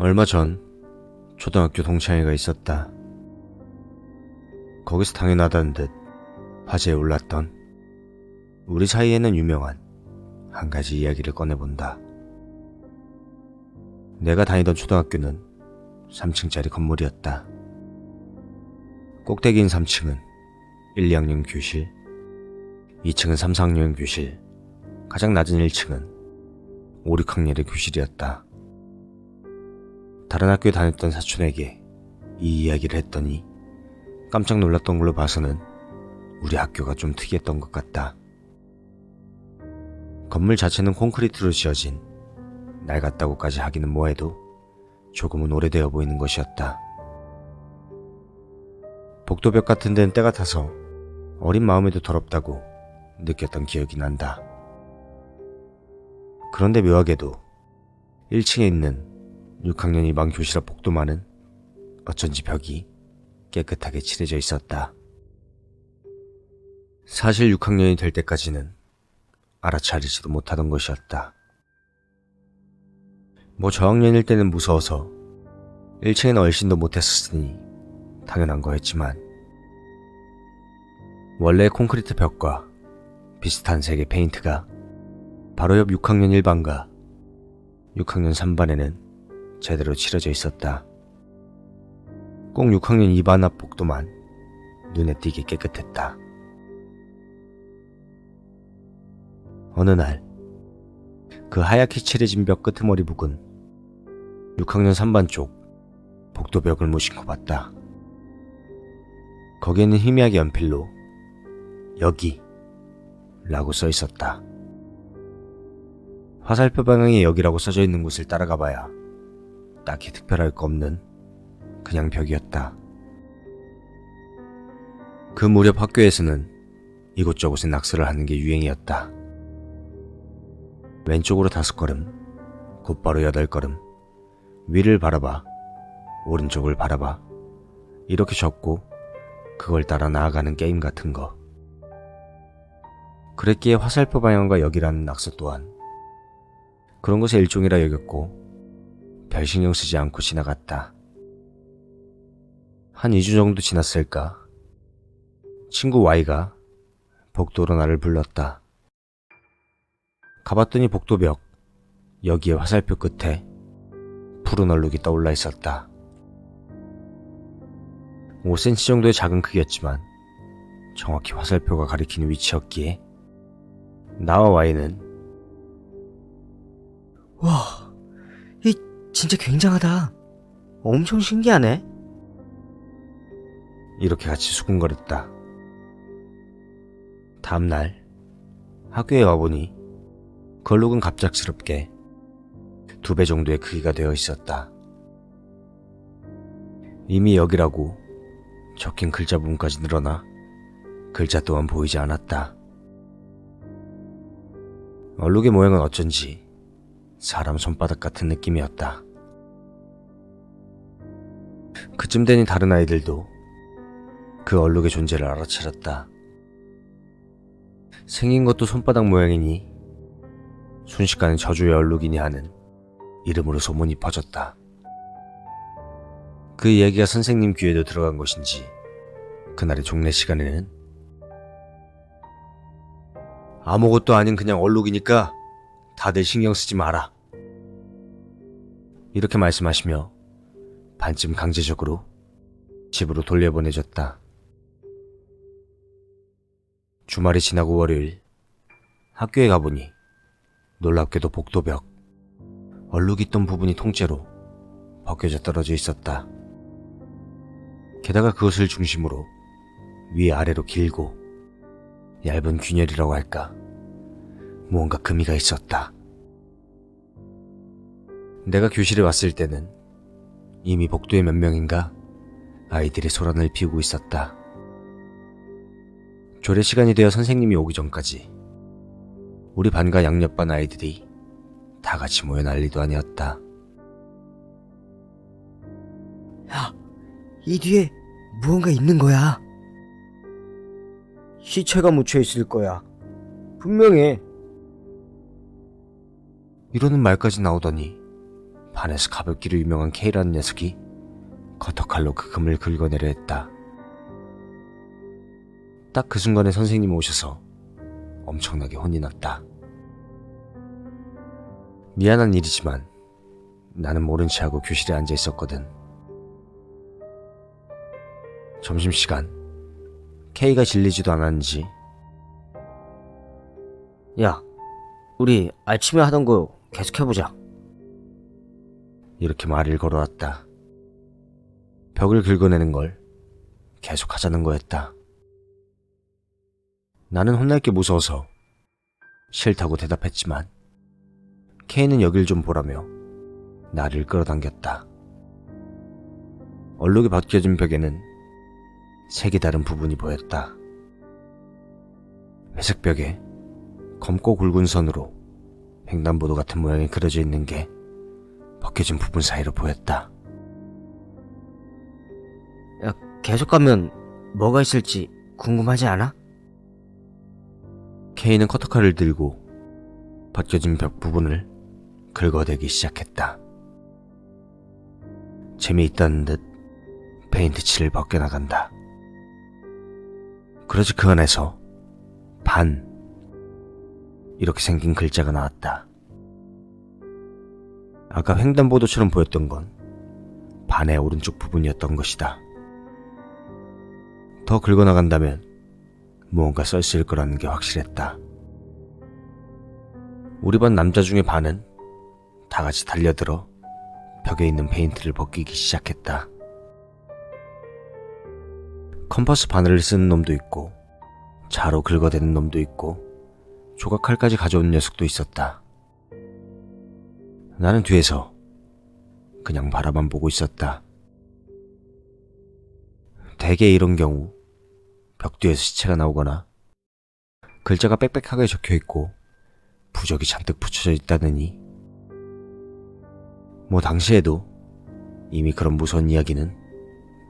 얼마 전 초등학교 동창회가 있었다. 거기서 당연하다는 듯 화제에 올랐던 우리 사이에는 유명한 한 가지 이야기를 꺼내본다. 내가 다니던 초등학교는 3층짜리 건물이었다. 꼭대기인 3층은 1, 2학년 교실, 2층은 3, 4학년 교실, 가장 낮은 1층은 5, 6학년의 교실이었다. 다른 학교에 다녔던 사촌에게 이 이야기를 했더니 깜짝 놀랐던 걸로 봐서는 우리 학교가 좀 특이했던 것 같다. 건물 자체는 콘크리트로 지어진 낡았다고까지 하기는 뭐해도 조금은 오래되어 보이는 것이었다. 복도벽 같은 데는 때가 타서 어린 마음에도 더럽다고 느꼈던 기억이 난다. 그런데 묘하게도 1층에 있는 6학년 2반 교실 앞 복도만은 어쩐지 벽이 깨끗하게 칠해져 있었다. 사실 6학년이 될 때까지는 알아차리지도 못하던 것이었다. 뭐 저학년일 때는 무서워서 1층에는 얼씬도 못했었으니 당연한 거였지만 원래 콘크리트 벽과 비슷한 색의 페인트가 바로 옆 6학년 1반과 6학년 3반에는 제대로 칠해져 있었다. 꼭 6학년 2반 앞 복도만 눈에 띄게 깨끗했다. 어느 날 그 하얗게 칠해진 벽 끄트머리 북은 6학년 3반 쪽 복도벽을 무심코 봤다. 거기에는 희미하게 연필로 여기 라고 써 있었다. 화살표 방향에 여기라고 써져 있는 곳을 따라가 봐야 딱히 특별할 거 없는 그냥 벽이었다. 그 무렵 학교에서는 이곳저곳에 낙서를 하는 게 유행이었다. 왼쪽으로 5걸음, 곧바로 8걸음, 위를 바라봐, 오른쪽을 바라봐, 이렇게 적고 그걸 따라 나아가는 게임 같은 거. 그랬기에 화살표 방향과 여기라는 낙서 또한 그런 것의 일종이라 여겼고 별 신경 쓰지 않고 지나갔다. 한 2주 정도 지났을까? 친구 Y가 복도로 나를 불렀다. 가봤더니 복도벽 여기에 화살표 끝에 푸른 얼룩이 떠올라 있었다. 5cm 정도의 작은 크기였지만 정확히 화살표가 가리키는 위치였기에 나와 Y는 와, 이 진짜 굉장하다. 엄청 신기하네. 이렇게 같이 수군거렸다. 다음날 학교에 와보니 그 얼룩은 갑작스럽게 2배 정도의 크기가 되어 있었다. 이미 여기라고 적힌 글자 부분까지 늘어나 글자 또한 보이지 않았다. 얼룩의 모양은 어쩐지 사람 손바닥 같은 느낌이었다. 그쯤 되니 다른 아이들도 그 얼룩의 존재를 알아차렸다. 생긴 것도 손바닥 모양이니 순식간에 저주의 얼룩이니 하는 이름으로 소문이 퍼졌다. 그 이야기가 선생님 귀에도 들어간 것인지 그날의 종례 시간에는 아무것도 아닌 그냥 얼룩이니까 다들 신경 쓰지 마라, 이렇게 말씀하시며 반쯤 강제적으로 집으로 돌려보내줬다. 주말이 지나고 월요일 학교에 가보니 놀랍게도 복도벽 얼룩이 있던 부분이 통째로 벗겨져 떨어져 있었다. 게다가 그것을 중심으로 위아래로 길고 얇은 균열이라고 할까, 무언가 금이가 있었다. 내가 교실에 왔을 때는 이미 복도에 몇 명인가 아이들이 소란을 피우고 있었다. 조례 시간이 되어 선생님이 오기 전까지 우리 반과 양옆반 아이들이 다 같이 모여 난리도 아니었다. 야, 이 뒤에 무언가 있는 거야. 시체가 묻혀 있을 거야. 분명해. 이러는 말까지 나오더니 반에서 가볍기로 유명한 K라는 녀석이 커터칼로 그 금을 긁어내려 했다. 딱 그 순간에 선생님이 오셔서 엄청나게 혼이 났다. 미안한 일이지만 나는 모른 체 하고 교실에 앉아 있었거든. 점심시간, K가 질리지도 않았는지 야, 우리 아침에 하던 거 계속해보자. 이렇게 말을 걸어왔다. 벽을 긁어내는 걸 계속하자는 거였다. 나는 혼날 게 무서워서 싫다고 대답했지만 K는 여길 좀 보라며 나를 끌어당겼다. 얼룩이 벗겨진 벽에는 색이 다른 부분이 보였다. 회색 벽에 검고 굵은 선으로 횡단보도 같은 모양이 그려져 있는 게 벗겨진 부분 사이로 보였다. 야, 계속 가면 뭐가 있을지 궁금하지 않아? K는 커터칼을 들고 벗겨진 벽 부분을 긁어대기 시작했다. 재미있다는 듯 페인트 칠을 벗겨나간다. 그러지 그 안에서 반 이렇게 생긴 글자가 나왔다. 아까 횡단보도처럼 보였던 건 반의 오른쪽 부분이었던 것이다. 더 긁어나간다면 무언가 써있을 거라는 게 확실했다. 우리 반 남자 중에 반은 다 같이 달려들어 벽에 있는 페인트를 벗기기 시작했다. 컴퍼스 바늘을 쓰는 놈도 있고 자로 긁어대는 놈도 있고 조각칼까지 가져온 녀석도 있었다. 나는 뒤에서 그냥 바라만 보고 있었다. 대개 이런 경우 벽 뒤에서 시체가 나오거나 글자가 빽빽하게 적혀있고 부적이 잔뜩 붙여져 있다느니 뭐 당시에도 이미 그런 무서운 이야기는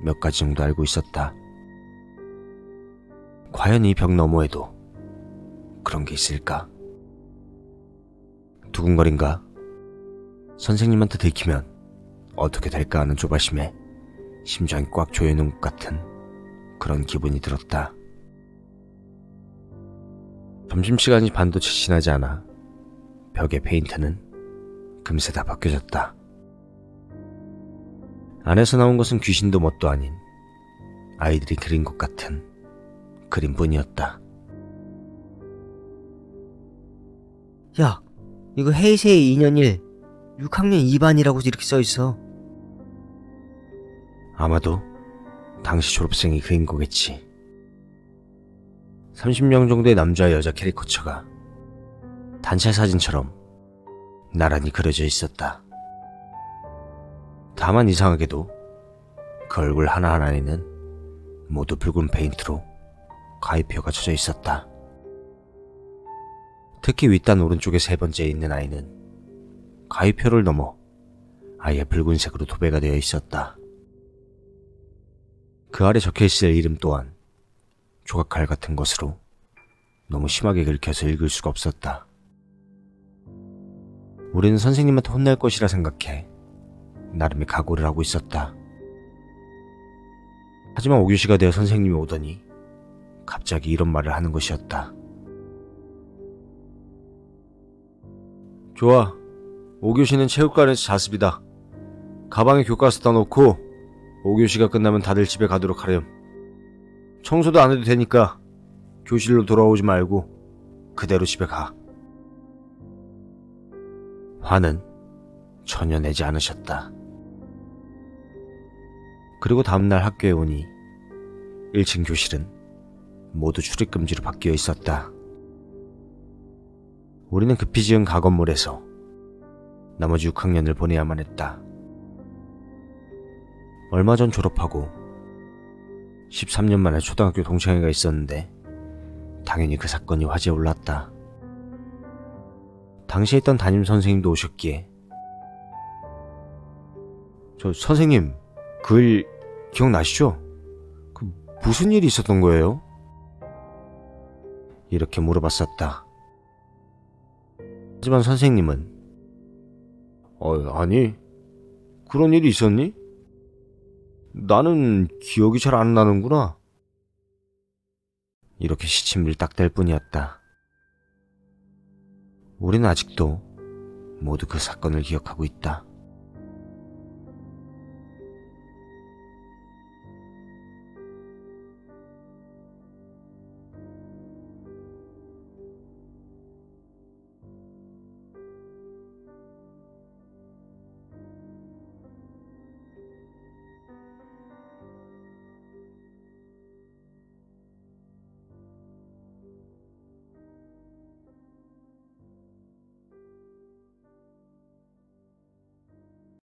몇 가지 정도 알고 있었다. 과연 이 벽 너머에도 그런 게 있을까? 두근거린가? 선생님한테 들키면 어떻게 될까 하는 조바심에 심장이 꽉 조여있는 것 같은 그런 기분이 들었다. 점심시간이 반도 채 지나지 않아 벽의 페인트는 금세 다 벗겨졌다. 안에서 나온 것은 귀신도 뭣도 아닌 아이들이 그린 것 같은 그림뿐이었다. 야, 이거 헤이세이 2년 1, 6학년 2반이라고 이렇게 써있어. 아마도 당시 졸업생이 그린 거겠지. 30명 정도의 남자와 여자 캐리커처가 단체 사진처럼 나란히 그려져 있었다. 다만 이상하게도 그 얼굴 하나하나에는 모두 붉은 페인트로 가위표가 쳐져 있었다. 특히 윗단 오른쪽에 세 번째에 있는 아이는 가위표를 넘어 아예 붉은색으로 도배가 되어 있었다. 그 아래 적혀있을 이름 또한 조각칼 같은 것으로 너무 심하게 긁혀서 읽을 수가 없었다. 우리는 선생님한테 혼날 것이라 생각해 나름의 각오를 하고 있었다. 하지만 5교시가 되어 선생님이 오더니 갑자기 이런 말을 하는 것이었다. 좋아, 5교시는 체육관에서 자습이다. 가방에 교과서 다 놓고 5교시가 끝나면 다들 집에 가도록 하렴. 청소도 안 해도 되니까 교실로 돌아오지 말고 그대로 집에 가. 화는 전혀 내지 않으셨다. 그리고 다음날 학교에 오니 1층 교실은 모두 출입금지로 바뀌어 있었다. 우리는 급히 지은 가건물에서 나머지 6학년을 보내야만 했다. 얼마 전 졸업하고 13년 만에 초등학교 동창회가 있었는데 당연히 그 사건이 화제에 올랐다. 당시에 있던 담임 선생님도 오셨기에 저 선생님 그 일 기억나시죠? 그 무슨 일이 있었던 거예요? 이렇게 물어봤었다. 하지만 선생님은 아니 그런 일이 있었니? 나는 기억이 잘 안 나는구나. 이렇게 시침을 딱 댈 뿐이었다. 우린 아직도 모두 그 사건을 기억하고 있다.